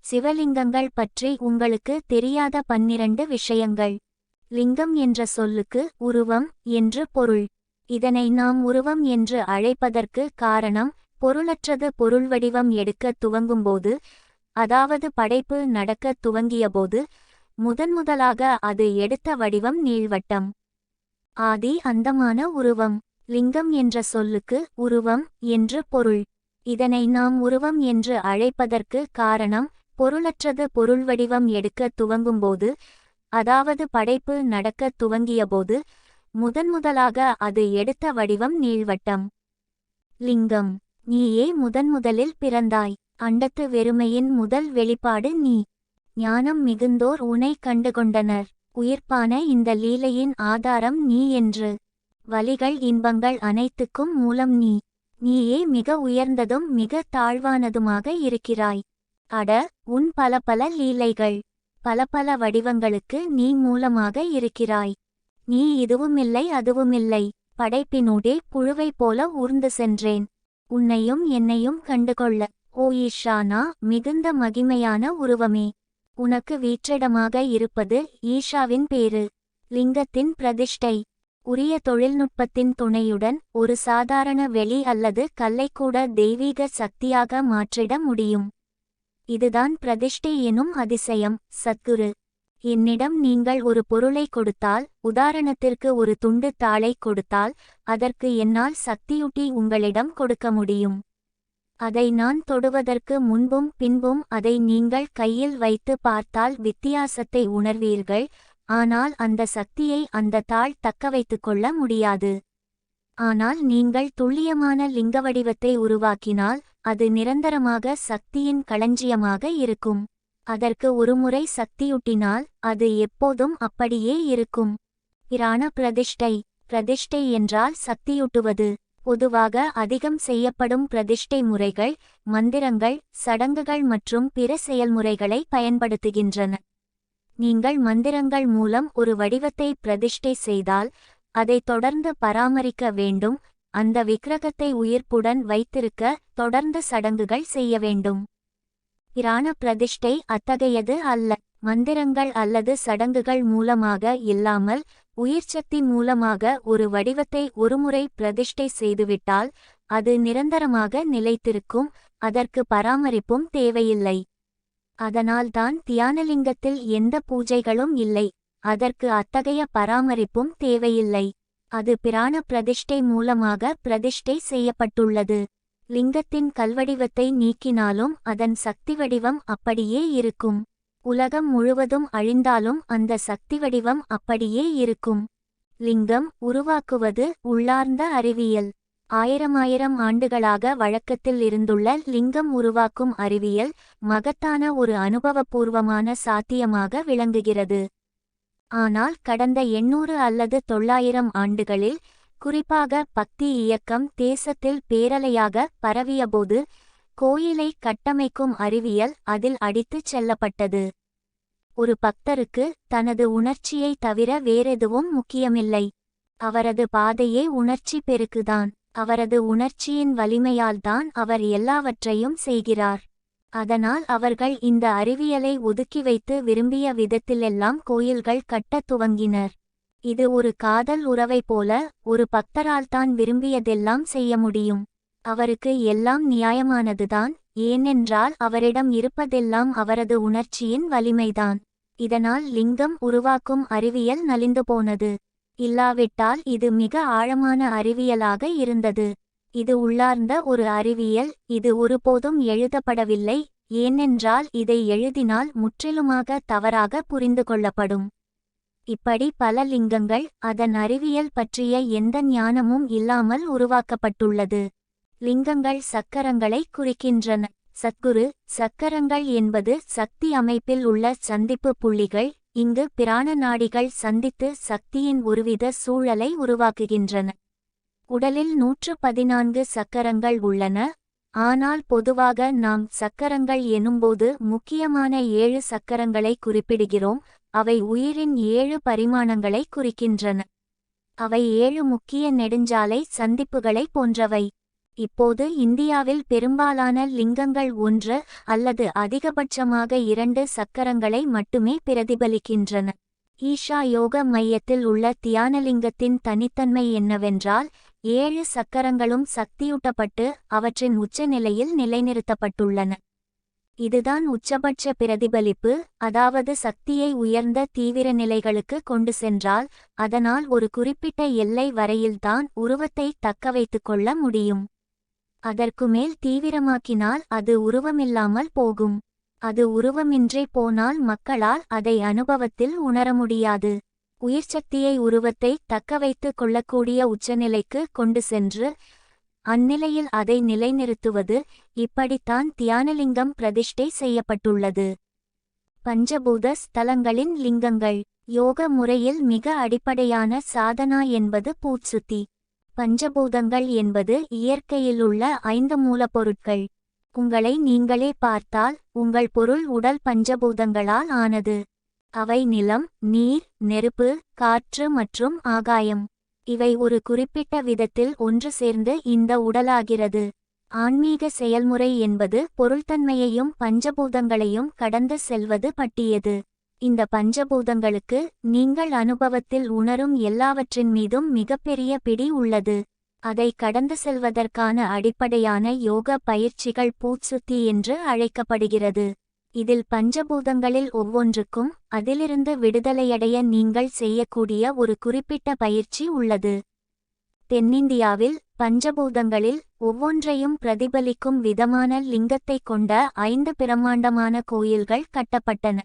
சிவலிங்கங்கள் பற்றி உங்களுக்கு தெரியாத 12 விஷயங்கள். லிங்கம் என்ற சொல்லுக்கு உருவம் என்று பொருள். இதனை நாம் உருவம் என்று அழைப்பதற்கு காரணம், பொருளற்றது பொருள் வடிவம் எடுக்க துவங்கும்போது, அதாவது படைப்பு நடக்க துவங்கியபோது முதன்முதலாக அது எடுத்த வடிவம் நீள்வட்டம். ஆதி அந்தமான உருவம். லிங்கம் என்ற சொல்லுக்கு உருவம் என்று பொருள். இதனை நாம் உருவம் என்று அழைப்பதற்கு காரணம், பொருளற்றது பொருள் வடிவம் எடுக்க துவங்கும்போது, அதாவது படைப்பு நடக்க துவங்கியபோது முதன்முதலாக அது எடுத்த வடிவம் நீள்வட்டம். லிங்கம். நீயே முதன்முதலில் பிறந்தாய். அண்டத்து வெறுமையின் முதல் வெளிப்பாடு நீ. ஞானம் மிகுந்தோர் உனை கண்டுகொண்டனர். உயிர்ப்பான இந்த லீலையின் ஆதாரம் நீ என்று. வலிகள் இன்பங்கள் அனைத்துக்கும் மூலம் நீ. நீயே மிக உயர்ந்ததும் மிக தாழ்வானதுமாக இருக்கிறாய். அட, உன் பல பல லீலைகள், பல பல வடிவங்களுக்கு நீ மூலமாக இருக்கிறாய். நீ இதுவுமில்லை அதுவுமில்லை. படைப்பினூடே புழுவை போல ஊர்ந்து சென்றேன், உன்னையும் என்னையும் கண்டுகொள்ள. ஓ ஈஷானா, மிகுந்த மகிமையான உருவமே, உனக்கு வீற்றிடமாக இருப்பது ஈஷாவின் பேரு. லிங்கத்தின் பிரதிஷ்டை. உரிய தொழில்நுட்பத்தின் துணையுடன் ஒரு சாதாரண வெளி அல்லது கல்லைக்கூட தெய்வீக சக்தியாக மாற்றிட முடியும். இதுதான் பிரதிஷ்டை எனும் அதிசயம். சத்குரு, என்னிடம் நீங்கள் ஒரு பொருளை கொடுத்தால், உதாரணத்திற்கு ஒரு துண்டு தாளை கொடுத்தால், அதற்கு என்னால் சக்தியூட்டி உங்களிடம் கொடுக்க முடியும். அதை நான் தொடுவதற்கு முன்பும் பின்பும் அதை நீங்கள் கையில் வைத்து பார்த்தால் வித்தியாசத்தை உணர்வீர்கள். ஆனால் அந்த சக்தியை அந்த தாள் தக்கவைத்துக்கொள்ள முடியாது. ஆனால் நீங்கள் துல்லியமான லிங்க வடிவத்தை உருவாக்கினால் அது நிரந்தரமாக சக்தியின் களஞ்சியமாக இருக்கும். அதற்கு ஒருமுறை சக்தியூட்டினால் அது எப்போதும் அப்படியே இருக்கும். பிராண பிரதிஷ்டை. பிரதிஷ்டை என்றால் சக்தியூட்டுவது. பொதுவாக அதிகம் செய்யப்படும் பிரதிஷ்டை முறைகள் மந்திரங்கள், சடங்குகள் மற்றும் பிற செயல்முறைகளை பயன்படுத்துகின்றன. நீங்கள் மந்திரங்கள் மூலம் ஒரு வடிவத்தை பிரதிஷ்டை செய்தால் அதை தொடர்ந்து பராமரிக்க வேண்டும். அந்த விக்கிரகத்தை உயிர்ப்புடன் வைத்திருக்க தொடர்ந்து சடங்குகள் செய்ய வேண்டும். பிராண பிரதிஷ்டை அத்தகையது அல்ல. மந்திரங்கள் அல்லது சடங்குகள் மூலமாக இல்லாமல் உயிர்ச்சக்தி மூலமாக ஒரு வடிவத்தை ஒருமுறை பிரதிஷ்டை செய்துவிட்டால் அது நிரந்தரமாக நிலைத்திருக்கும். அதற்கு பராமரிப்பும் தேவையில்லை. அதனால்தான் தியானலிங்கத்தில் எந்த பூஜைகளும் இல்லை. அதற்கு அத்தகைய பராமரிப்பும் தேவையில்லை. அது பிராண பிரதிஷ்டை மூலமாக பிரதிஷ்டை செய்யப்பட்டுள்ளது. லிங்கத்தின் கல்வடிவத்தை நீக்கினாலும் அதன் சக்தி வடிவம் அப்படியே இருக்கும். உலகம் முழுவதும் அழிந்தாலும் அந்த சக்தி வடிவம் அப்படியே இருக்கும். லிங்கம் உருவாக்குவது உள்ளார்ந்த அறிவியல். ஆயிரமாயிரம் ஆண்டுகளாக வழக்கத்தில் இருந்துள்ள லிங்கம் உருவாக்கும் அறிவியல் மகத்தான ஒரு அனுபவபூர்வமான சாத்தியமாக விளங்குகிறது. ஆனால் கடந்த 800 அல்லது 900 ஆண்டுகளில், குறிப்பாக பக்தி இயக்கம் தேசத்தில் பேரலையாக பரவியபோது, கோயிலை கட்டமைக்கும் அறிவியல் அதில் அடித்துச் செல்லப்பட்டது. ஒரு பக்தருக்கு தனது உணர்ச்சியை தவிர வேறெதுவும் முக்கியமில்லை. அவரது பாதையே உணர்ச்சி பெருக்குதான். அவரது உணர்ச்சியின் வலிமையால்தான் அவர் எல்லாவற்றையும் செய்கிறார். அதனால் அவர்கள் இந்த அறிவியலை ஒதுக்கி வைத்து விரும்பிய விதத்திலெல்லாம் கோயில்கள் கட்டத் துவங்கினர். இது ஒரு காதல் உறவை போல. ஒரு பக்தரால்தான் விரும்பியதெல்லாம் செய்ய முடியும். அவருக்கு எல்லாம் நியாயமானதுதான். ஏனென்றால் அவரிடம் இருப்பதெல்லாம் அவரது உணர்ச்சியின் வலிமைதான். இதனால் லிங்கம் உருவாக்கும் அறிவியல் நலிந்து போனது. இல்லாவிட்டால் இது மிக ஆழமான அறிவியலாக இருந்தது. இது உள்ளார்ந்த ஒரு அறிவியல். இது ஒருபோதும் எழுதப்படவில்லை. ஏனென்றால் இதை எழுதினால் முற்றிலுமாக தவறாக புரிந்து கொள்ளப்படும். இப்படி பல லிங்கங்கள் அதன் அறிவியல் பற்றிய எந்த ஞானமும் இல்லாமல் உருவாக்கப்பட்டுள்ளது. லிங்கங்கள் சக்கரங்களை குறிக்கின்றன. சத்குரு. சக்கரங்கள் என்பது சக்தி அமைப்பில் உள்ள சந்திப்பு புள்ளிகள். இங்கு பிராண நாடிகள் சந்தித்து சக்தியின் ஒருவித சூழலை உருவாக்குகின்றன. உடலில் 114 சக்கரங்கள் உள்ளன. ஆனால் பொதுவாக நாம் சக்கரங்கள் எனும்போது முக்கியமான 7 சக்கரங்களை குறிப்பிடுகிறோம். அவை உயிரின் 7 பரிமாணங்களை குறிக்கின்றன. அவை 7 முக்கிய நெடுஞ்சாலை சந்திப்புகளை போன்றவை. இப்போது இந்தியாவில் பெரும்பாலான லிங்கங்கள் ஒன்று அல்லது அதிகபட்சமாக 2 சக்கரங்களை மட்டுமே பிரதிபலிக்கின்றன. ஈஷா யோக மையத்தில் உள்ள தியானலிங்கத்தின் தனித்தன்மை என்னவென்றால் 7 சக்கரங்களும் சக்தியூட்டப்பட்டு அவற்றின் உச்சநிலையில் நிலைநிறுத்தப்பட்டுள்ளன. இதுதான் உச்சபட்ச பிரதிபலிப்பு, அதாவது சக்தியை உயர்ந்த தீவிர நிலைகளுக்கு கொண்டு சென்றால் அதனால் ஒரு குறிப்பிட்ட எல்லை வரையில்தான் உருவத்தை தக்கவைத்துக் கொள்ள முடியும். அதற்குமேல் தீவிரமாக்கினால் அது உருவமில்லாமல் போகும். அது உருவமின்றி போனால் மக்களால் அதை அனுபவத்தில் உணர முடியாது. உயிர்சக்தியை உருவத்தை தக்கவைத்துக் கொள்ளக்கூடிய உச்சநிலைக்கு கொண்டு சென்று அந்நிலையில் அதை நிலைநிறுத்துவது, இப்படித்தான் தியானலிங்கம் பிரதிஷ்டை செய்யப்பட்டுள்ளது. பஞ்சபூத ஸ்தலங்களின் லிங்கங்கள். யோக முறையில் மிக அடிப்படையான சாதனா என்பது பூச்சுத்தி. பஞ்சபூதங்கள் என்பது இயற்கையிலுள்ள 5 மூலப்பொருட்கள். உங்களை நீங்களே பார்த்தால் உங்கள் பொருள் உடல் பஞ்சபூதங்களால் ஆனது. அவை நிலம், நீர், நெருப்பு, காற்று மற்றும் ஆகாயம். இவை ஒரு குறிப்பிட்ட விதத்தில் ஒன்று சேர்ந்து இந்த உடலாகிறது. ஆன்மீக செயல்முறை என்பது பொருள்தன்மையையும் பஞ்சபூதங்களையும் கடந்து செல்வது பற்றியது. இந்த பஞ்சபூதங்களுக்கு நீங்கள் அனுபவத்தில் உணரும் எல்லாவற்றின் மீதும் மிகப்பெரிய பிடி உள்ளது. அதை கடந்து செல்வதற்கான அடிப்படையான யோக பயிற்சிகள் பூச்சுத்தி என்று அழைக்கப்படுகிறது. இதில் பஞ்சபூதங்களில் ஒவ்வொன்றுக்கும் அதிலிருந்து விடுதலையடைய நீங்கள் செய்யக்கூடிய ஒரு குறிப்பிட்ட பயிற்சி உள்ளது. தென்னிந்தியாவில் பஞ்சபூதங்களில் ஒவ்வொன்றையும் பிரதிபலிக்கும் விதமான லிங்கத்தைக் கொண்ட 5 பிரம்மாண்டமான கோயில்கள் கட்டப்பட்டன.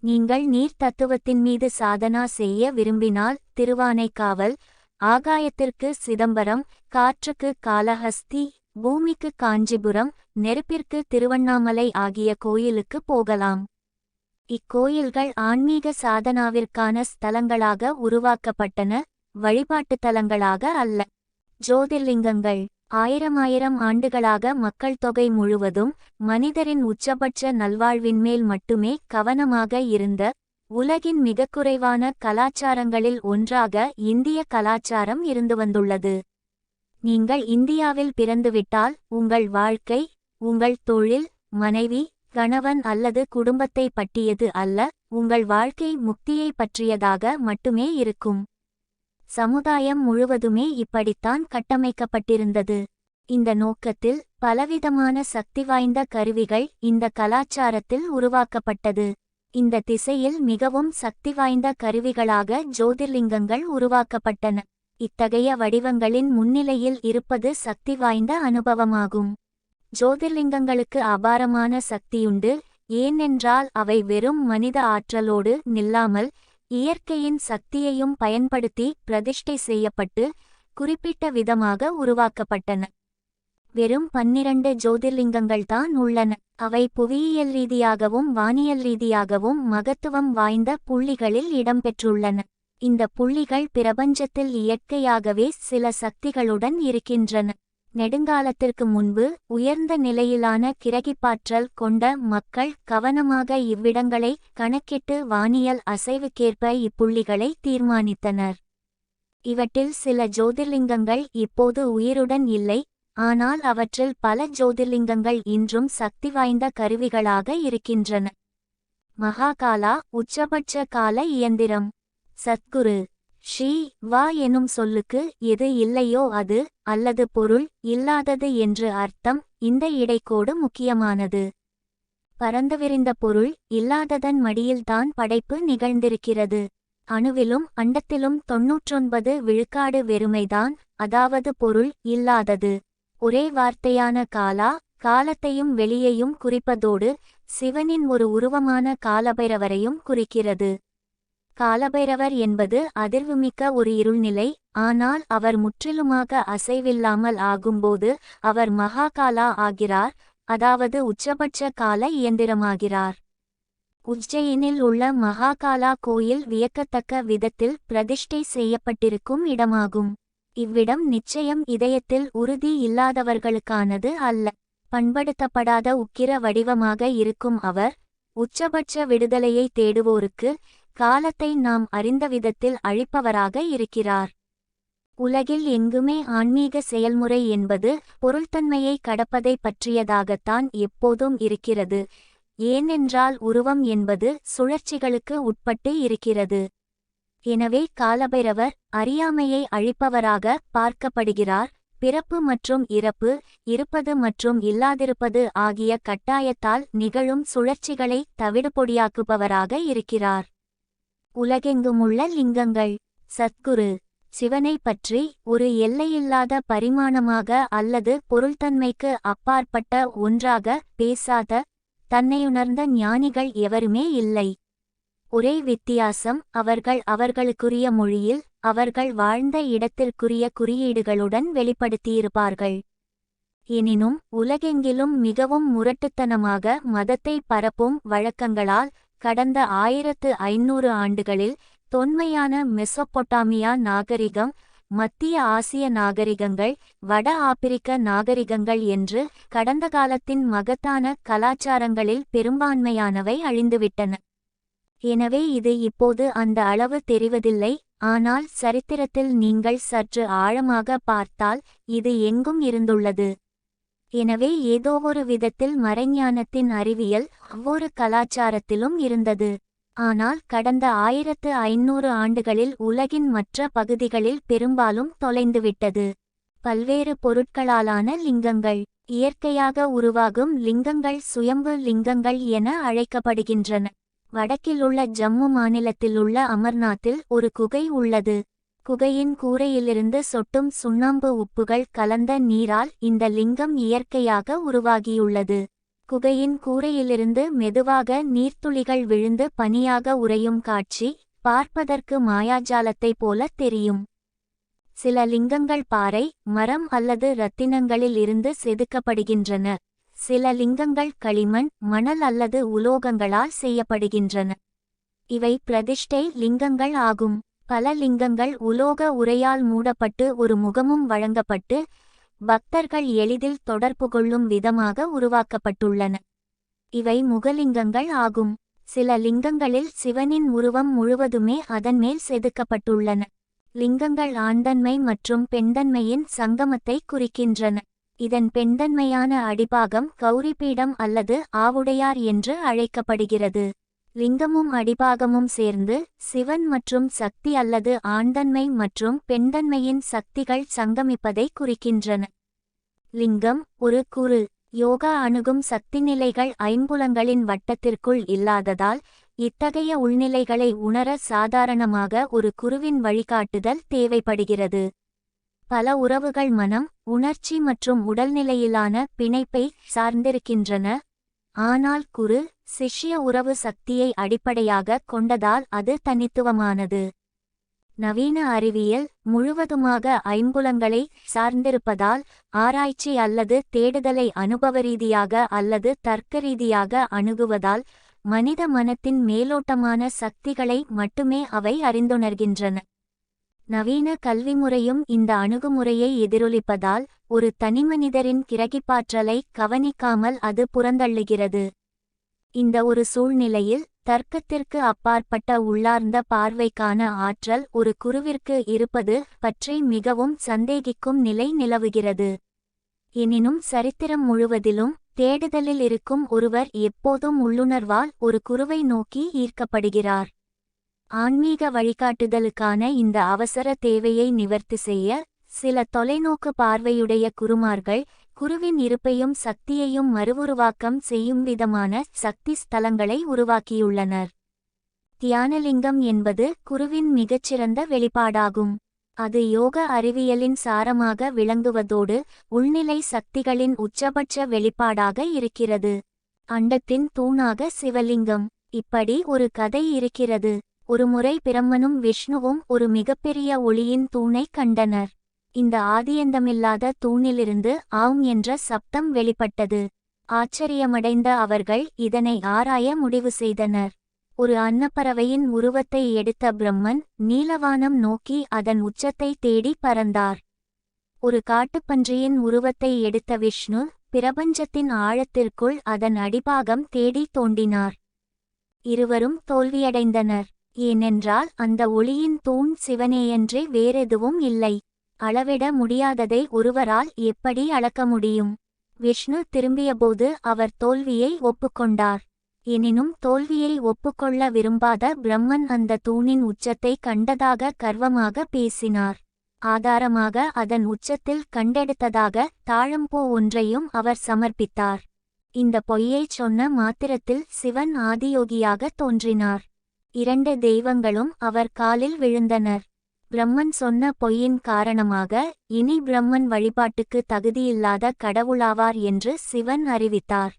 நீங்கள் நீர் தத்துவத்தின் மீது சாதனா செய்ய விரும்பினால் திருவானைக்காவல், ஆகாயத்திற்கு சிதம்பரம், காற்றுக்கு காளஹஸ்தி, பூமிக்கு காஞ்சிபுரம், நெருப்பிற்கு திருவண்ணாமலை ஆகிய கோயிலுக்கு போகலாம். இக்கோயில்கள் ஆன்மீக சாதனாவிற்கான ஸ்தலங்களாக உருவாக்கப்பட்டன, வழிபாட்டுத் தலங்களாக அல்ல. ஜோதிர்லிங்கங்கள். 1000 ஆண்டுகளாக மக்கள் தொகை முழுவதும் மனிதரின் உச்சபட்ச நல்வாழ்வின்மேல் மட்டுமே கவனமாக இருந்த உலகின் மிக குறைவான கலாச்சாரங்களில் ஒன்றாக இந்திய கலாச்சாரம் இருந்து வந்துள்ளது. நீங்கள் இந்தியாவில் பிறந்துவிட்டால் உங்கள் வாழ்க்கை, உங்கள் தொழில், மனைவி, கணவன் அல்லது குடும்பத்தை பற்றியது அல்ல, உங்கள் வாழ்க்கை முக்தியை பற்றியதாக மட்டுமே இருக்கும். சமுதாயம் முழுவதுமே இப்படித்தான் கட்டமைக்கப்பட்டிருந்தது. இந்த நோக்கத்தில் பலவிதமான சக்தி வாய்ந்த கருவிகள் இந்த கலாச்சாரத்தில் உருவாக்கப்பட்டது. இந்த திசையில் மிகவும் சக்தி வாய்ந்த கருவிகளாக ஜோதிர்லிங்கங்கள் உருவாக்கப்பட்டன. இத்தகைய வடிவங்களின் முன்னிலையில் இருப்பது சக்தி வாய்ந்த அனுபவமாகும். ஜோதிர்லிங்கங்களுக்கு அபாரமான சக்தியுண்டு, ஏனென்றால் அவை வெறும் மனித ஆற்றலோடு நில்லாமல் இயற்கையின் சக்தியையும் பயன்படுத்தி பிரதிஷ்டை செய்யப்பட்டு குறிப்பிட்ட விதமாக உருவாக்கப்பட்டன. வெறும் 12 ஜோதிர்லிங்கங்கள்தான் உள்ளன. அவை புவியியல் ரீதியாகவும் வானியல் ரீதியாகவும் மகத்துவம் வாய்ந்த புள்ளிகளில் இடம்பெற்றுள்ளன. இந்த புள்ளிகள் பிரபஞ்சத்தில் இயற்கையாகவே சில சக்திகளுடன் இருக்கின்றன. நெடுங்காலத்திற்கு முன்பு உயர்ந்த நிலையிலான கிரகிப்பாற்றல் கொண்ட மக்கள் கவனமாக இவ்விடங்களை கணக்கிட்டு வானியல் அசைவுக்கேற்ப இப்புள்ளிகளை தீர்மானித்தனர். இவற்றில் சில ஜோதிர்லிங்கங்கள் இப்போது உயிருடன் இல்லை, ஆனால் அவற்றில் பல ஜோதிர்லிங்கங்கள் இன்றும் சக்தி வாய்ந்த கருவிகளாக இருக்கின்றன. மகாகாலா உச்சபட்ச கால இயந்திரம். சத்குரு ஸ்ரீ வா எனும் சொல்லுக்கு எது இல்லையோ அது, அல்லது பொருள் இல்லாதது என்று அர்த்தம். இந்த இடைக்கோடு முக்கியமானது. பரந்துவிரிந்த பொருள் இல்லாததன் மடியில்தான் படைப்பு நிகழ்ந்திருக்கிறது. அணுவிலும் அண்டத்திலும் 99 விழுக்காடு வெறுமைதான், அதாவது பொருள் இல்லாதது. ஒரே வார்த்தையான காலா காலத்தையும் வெளியையும் குறிப்பதோடு சிவனின் ஒரு உருவமான காலபைரவரையும் குறிக்கிறது. காலபைரவர் என்பது அதிர்வுமிக்க ஒரு இருள்நிலை, ஆனால் அவர் முற்றிலுமாக அசைவில்லாமல் ஆகும்போது அவர் மகாகாலா ஆகிறார், அதாவது உச்சபட்ச கால இயந்திரமாகிறார். உஜ்ஜயினில் உள்ள மகாகாலா கோயில் வியக்கத்தக்க விதத்தில் பிரதிஷ்டை செய்யப்பட்டிருக்கும் இடமாகும். இவ்விடம் நிச்சயம் இதயத்தில் உறுதி இல்லாதவர்களுக்கானது அல்ல. பண்படுத்தப்படாத உக்கிர வடிவமாக இருக்கும் அவர் உச்சபட்ச விடுதலையை தேடுவோருக்கு காலத்தை நாம் அறிந்த விதத்தில் அழிப்பவராக இருக்கிறார். உலகில் எங்குமே ஆன்மீக செயல்முறை என்பது பொருள்தன்மையை கடப்பதை பற்றியதாகத்தான் எப்போதும் இருக்கிறது. ஏனென்றால் உருவம் என்பது சுழற்சிகளுக்கு உட்பட்டு இருக்கிறது. எனவே காலபைரவர் அறியாமையை அழிப்பவராக பார்க்கப்படுகிறார். பிறப்பு மற்றும் இறப்பு, இருப்பது மற்றும் இல்லாதிருப்பது ஆகிய கட்டாயத்தால் நிகழும் சுழற்சிகளை தவிடுபொடியாக்குபவராக இருக்கிறார். உலகெங்குமுள்ள லிங்கங்கள். சத்குரு சிவனை பற்றி ஒரு எல்லையில்லாத பரிமாணமாக அல்லது பொருள்தன்மைக்கு அப்பாற்பட்ட ஒன்றாக பேசாத தன்னையுணர்ந்த ஞானிகள் எவருமே இல்லை. ஒரே வித்தியாசம், அவர்கள் அவர்களுக்குரிய மொழியில் அவர்கள் வாழ்ந்த இடத்திற்குரிய குறியீடுகளுடன் வெளிப்படுத்தியிருப்பார்கள். எனினும் உலகெங்கிலும் மிகவும் முரட்டுத்தனமாக மதத்தை பரப்பும் வழக்கங்களால் கடந்த 1500 ஆண்டுகளில் தொன்மையான மெசொப்பொட்டாமியா நாகரிகம், மத்திய ஆசிய நாகரிகங்கள், வட ஆப்பிரிக்க நாகரிகங்கள் என்று கடந்த காலத்தின் மகத்தான கலாச்சாரங்களில் பெரும்பான்மையானவை அழிந்துவிட்டன. எனவே இது இப்போது அந்த அளவு தெரிவதில்லை. ஆனால் சரித்திரத்தில் நீங்கள் சற்று ஆழமாக பார்த்தால் இது எங்கும் இருந்துள்ளது. எனவே ஏதோவொரு விதத்தில் மறைஞானத்தின் அறிவியல் ஒவ்வொரு கலாச்சாரத்திலும் இருந்தது. ஆனால் கடந்த 1500 ஆண்டுகளில் உலகின் மற்ற பகுதிகளில் பெரும்பாலும் தொலைந்துவிட்டது. பல்வேறு பொருட்களாலான லிங்கங்கள். இயற்கையாக உருவாகும் லிங்கங்கள் சுயம்பு லிங்கங்கள் என அழைக்கப்படுகின்றன. வடக்கிலுள்ள ஜம்மு மாநிலத்திலுள்ள அமர்நாத்தில் ஒரு குகை உள்ளது. குகையின் கூரையிலிருந்து சொட்டும் சுண்ணாம்பு உப்புகள் கலந்த நீரால் இந்த லிங்கம் இயற்கையாக உருவாகியுள்ளது. குகையின் கூரையிலிருந்து மெதுவாக நீர்த்துளிகள் விழுந்து பனியாக உறையும் காட்சி பார்ப்பதற்கு மாயாஜாலத்தைப் போல தெரியும். சில லிங்கங்கள் பாறை, மரம் அல்லது இரத்தினங்களில் இருந்து செதுக்கப்படுகின்றன. சில லிங்கங்கள் களிமண், மணல் அல்லது உலோகங்களால் செய்யப்படுகின்றன. இவை பிரதிஷ்டை லிங்கங்கள் ஆகும். பல லிங்கங்கள் உலோக உறையால் மூடப்பட்டு ஒரு முகமும் வழங்கப்பட்டு பக்தர்கள் எளிதில் தொடர்பு கொள்ளும் விதமாக உருவாக்கப்பட்டுள்ளன. இவை முகலிங்கங்கள் ஆகும். சில லிங்கங்களில் சிவனின் உருவம் முழுவதுமே அதன் மேல் செதுக்கப்பட்டுள்ளன. லிங்கங்கள் ஆண்தன்மை மற்றும் பெண்தன்மையின் சங்கமத்தை குறிக்கின்றன. இதன் பெண்தன்மையான அடிபாகம் கௌரிபீடம் அல்லது ஆவுடையார் என்று அழைக்கப்படுகிறது. லிங்கமும் அடிபாகமும் சேர்ந்து சிவன் மற்றும் சக்தி அல்லது ஆண்தன்மை மற்றும் பெண்தன்மையின் சக்திகள் சங்கமிப்பதை குறிக்கின்றன. லிங்கம் ஒரு குரு. யோகா அணுகும் சக்தி நிலைகள் ஐம்புலங்களின் வட்டத்திற்குள் இல்லாததால் இத்தகைய உள்நிலைகளை உணர சாதாரணமாக ஒரு குருவின் வழிகாட்டுதல் தேவைப்படுகிறது. பல உறவுகள் மனம், உணர்ச்சி மற்றும் உடல்நிலையிலான பிணைப்பை சார்ந்திருக்கின்றன. ஆனால் குரு சிஷ்ய உறவு சக்தியை அடிப்படையாக கொண்டதால் அது தனித்துவமானது. நவீன அறிவியல் முழுவதுமாக ஐம்புலங்களை சார்ந்திருப்பதால் ஆராய்ச்சி அல்லது தேடுதலை அனுபவரீதியாக அல்லது தர்க்கரீதியாக அணுகுவதால் மனித மனத்தின் மேலோட்டமான சக்திகளை மட்டுமே அவை அறிந்துணர்கின்றன. நவீன கல்விமுறையும் இந்த அணுகுமுறையை எதிரொலிப்பதால் ஒரு தனிமனிதரின் கிரகிப்பாற்றலை கவனிக்காமல் அது புறந்தள்ளுகிறது. இந்த ஒரு சூழ்நிலையில் தர்க்கத்திற்கு அப்பாற்பட்ட உள்ளார்ந்த பார்வைக்கான ஆற்றல் ஒரு குருவிற்கு இருப்பது பற்றி மிகவும் சந்தேகிக்கும் நிலை நிலவுகிறது. எனினும் சரித்திரம் முழுவதிலும் தேடுதலில் இருக்கும் ஒருவர் எப்போதும் உள்ளுணர்வால் ஒரு குருவை நோக்கி ஈர்க்கப்படுகிறார். ஆன்மீக வழிகாட்டுதலுக்கான இந்த அவசர தேவையை நிவர்த்தி செய்ய சில தொலைநோக்கு பார்வையுடைய குருமார்கள் குருவின் இருப்பையும் சக்தியையும் மறுவுருவாக்கம் செய்யும் விதமான சக்தி ஸ்தலங்களை உருவாக்கியுள்ளனர். தியானலிங்கம் என்பது குருவின் மிகச்சிறந்த வெளிப்பாடாகும். அது யோக அறிவியலின் சாரமாக விளங்குவதோடு உள்நிலை சக்திகளின் உச்சபட்ச வெளிப்பாடாக இருக்கிறது. அண்டத்தின் தூணாக சிவலிங்கம். இப்படி ஒரு கதை இருக்கிறது. ஒருமுறை பிரம்மனும் விஷ்ணுவும் ஒரு மிகப்பெரிய ஒளியின் தூணை கண்டனர். இந்த ஆதியந்தமில்லாத தூணிலிருந்து ஆம் என்ற சப்தம் வெளிப்பட்டது. ஆச்சரியமடைந்த அவர்கள் இதனை ஆராய முடிவு செய்தனர். ஒரு அன்னப்பறவையின் உருவத்தை எடுத்த பிரம்மன் நீலவானம் நோக்கி அதன் உச்சத்தை தேடி பறந்தார். ஒரு காட்டுப்பன்றியின் உருவத்தை எடுத்த விஷ்ணு பிரபஞ்சத்தின் ஆழத்திற்குள் அதன் அடிபாகம் தேடி தோண்டினார். இருவரும் தோல்வியடைந்தனர். ஏனென்றால் அந்த ஒளியின் தூண் சிவனேயன்றி வேறெதுவும் இல்லை. அளவிட முடியாததை ஒருவரால் எப்படி அளக்க முடியும்? விஷ்ணு திரும்பியபோது அவர் தோல்வியை ஒப்புக்கொண்டார். எனினும் தோல்வியை ஒப்புக்கொள்ள விரும்பாத பிரம்மன் அந்த தூணின் உச்சத்தை கண்டதாக கர்வமாக பேசினார். ஆதாரமாக அதன் உச்சத்தில் கண்டெடுத்ததாக தாழம்பூ ஒன்றையும் அவர் சமர்ப்பித்தார். இந்த பொய்யைச் சொன்ன மாத்திரத்தில் சிவன் ஆதியோகியாக தோன்றினார். 2 தெய்வங்களும் அவர் காலில் விழுந்தனர். பிரம்மன் சொன்ன பொய்யின் காரணமாக இனி பிரம்மன் வழிபாட்டுக்கு தகுதியில்லாத கடவுளாவார் என்று சிவன் அறிவித்தார்.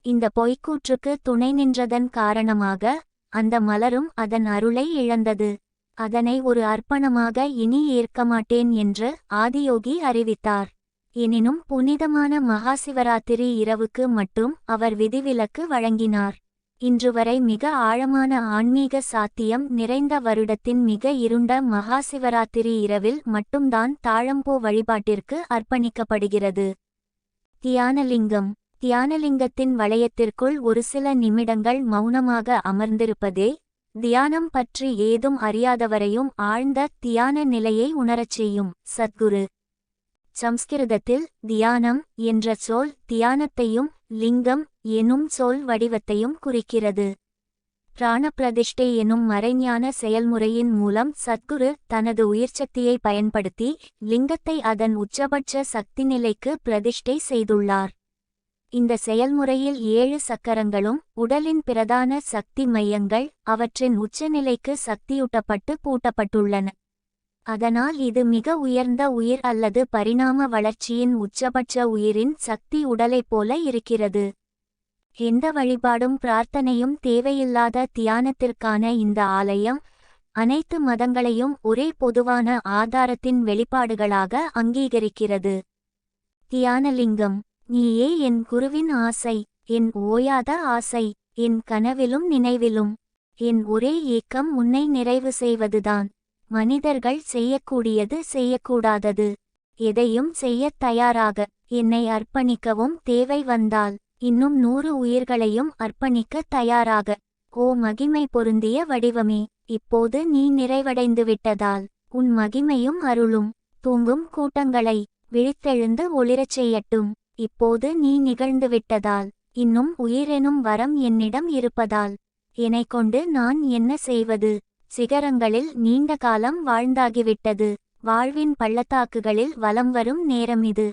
இந்த பொய்க்கூற்றுக்கு துணை நின்றதன் காரணமாக அந்த மலரும் அதன் அருளை இழந்தது. அதனை ஒரு அர்ப்பணமாக இனி ஏற்கமாட்டேன் என்று ஆதியோகி அறிவித்தார். எனினும் புனிதமான மகாசிவராத்திரி இரவுக்கு மட்டும் அவர் விதிவிலக்கு வழங்கினார். இன்று வரை மிக ஆழமான ஆன்மீக சாத்தியம் நிறைந்த வருடத்தின் மிக இருண்ட மகாசிவராத்திரி இரவில் மட்டும்தான் தாழம்பூ வழிபாட்டிற்கு அர்ப்பணிக்கப்படுகிறது. தியானலிங்கம். தியானலிங்கத்தின் வளையத்திற்குள் ஒரு சில நிமிடங்கள் மௌனமாக அமர்ந்திருப்பதே தியானம் பற்றி ஏதும் அறியாதவரையும் ஆழ்ந்த தியான நிலையை உணரச் செய்யும். சத்குரு. சம்ஸ்கிருதத்தில் தியானம் என்ற சொல் தியானத்தையும் லிங்கம் எனும் சொல் வடிவத்தையும் குறிக்கிறது. பிராணப்பிரதிஷ்டை எனும் மறைஞான செயல்முறையின் மூலம் சத்குரு தனது உயிர்ச்சக்தியை பயன்படுத்தி லிங்கத்தை அதன் உச்சபட்ச சக்தி நிலைக்கு பிரதிஷ்டை செய்துள்ளார். இந்த செயல்முறையில் 7 சக்கரங்களும் உடலின் பிரதான சக்தி மையங்கள் அவற்றின் உச்சநிலைக்கு சக்தியூட்டப்பட்டு பூட்டப்பட்டுள்ளன. அதனால் இது மிக உயர்ந்த உயிர் அல்லது பரிணாம வளர்ச்சியின் உச்சபட்ச உயிரின் சக்தி உடலைப் போல இருக்கிறது. எந்த வழிபாடும் பிரார்த்தனையும் தேவையில்லாத தியானத்திற்கான இந்த ஆலயம் அனைத்து மதங்களையும் ஒரே பொதுவான ஆதாரத்தின் வெளிப்பாடுகளாக அங்கீகரிக்கிறது. தியானலிங்கம். நீயே என் குருவின் ஆசை, என் ஓயாத ஆசை, என் கனவிலும் நினைவிலும். என் ஒரே ஏக்கம் உன்னை நிறைவு செய்வதுதான். மனிதர்கள் செய்யக்கூடியது செய்யக்கூடாதது எதையும் செய்யத் தயாராக என்னை அர்ப்பணிக்கவும் தேவை வந்தால் இன்னும் 100 உயிர்களையும் அர்ப்பணிக்க தயாராக. ஓ மகிமை பொருந்திய வடிவமே, இப்போது நீ நிறைவடைந்து விட்டதால் உன் மகிமையும் அருளும் தூங்கும் கூட்டங்களை விழித்தெழுந்து ஒளிரச் செய்யட்டும். இப்போது நீ நிகழ்ந்துவிட்டதால் இன்னும் உயிரெனும் வரம் என்னிடம் இருப்பதால் என்னைக் கொண்டு நான் என்ன செய்வது? சிகரங்களில் நீண்ட காலம் வாழ்ந்தாகிவிட்டது. வாழ்வின் பள்ளத்தாக்குகளில் வலம் வரும் நேரம் இது.